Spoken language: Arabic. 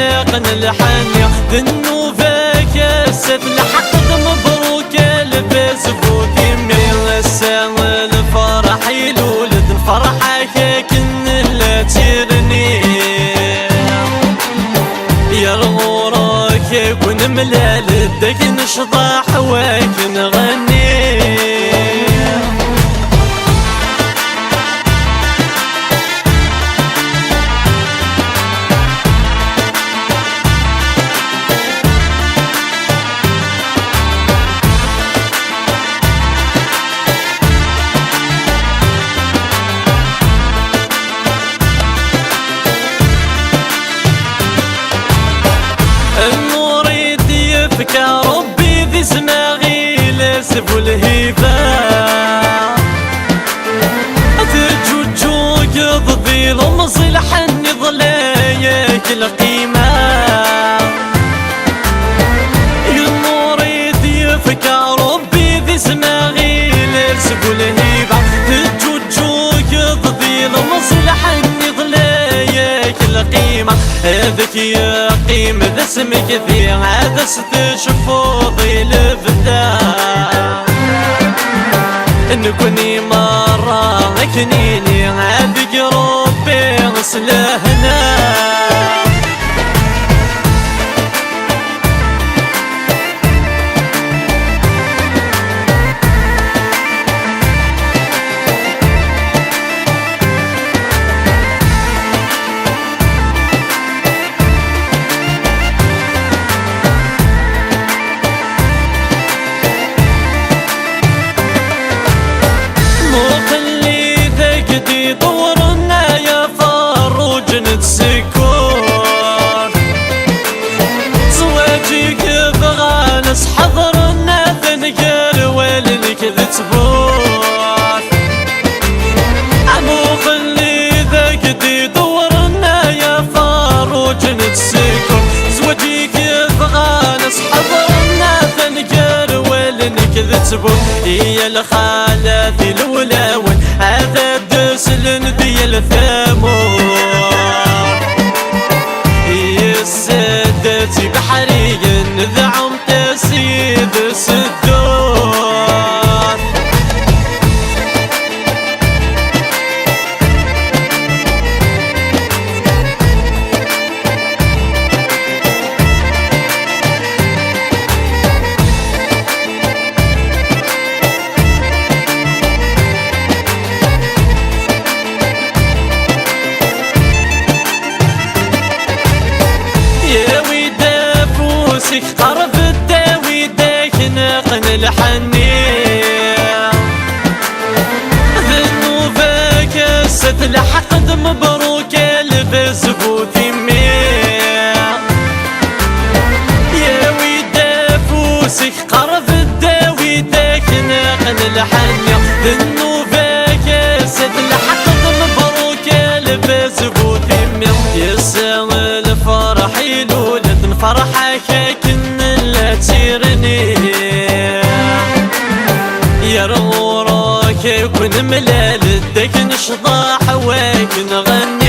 نقن الحنية ذنوبك كاسف الحق مبروك لبس بوكي من السام الفرح يلولد فرحك كن لا تيرني يا الغوراك يكون ملال دك نشطح وك نغني النور يديفك يا ربي ذي سماغي لاسف والهيبة تجوجوك ضدي لمصي لحني ظلايك القيمة النور يديفك يا ربي ذي سماغي لاسف والهيبة تجوجوك ضدي لمصي لحني ظلايك القيمة هذاك يا قيمة ذا اسمك ذي عاد ستشوفو ضيل البداع نكوني مرة كنيني عادك ربي غسلهنا دورنا يا فروج نتسكر زواجك بغانس حضرنا ذنقر ولنك ذتبور عمو خلي ذاك دي دورنا يا فروج نتسكر زواجك بغانس حضرنا ذنقر ولنك ذتبور هي الخالة ذي الولاول هذا دسلن ذي الثامور السادتي بحري ذعم تسيد السدور قرب الداوي داك نقن الحنية ذنوبك ست الحقد مبروك لبس بوثي مية يا ويدا فوسك قرب الداوي داك نقن الحنية ذنوبك ست الحقد مبروك لبس بوثي مية يسام الفرح يلولد فرحك تيرني يا الغوراك يكون ملال دك نشطح وك نغني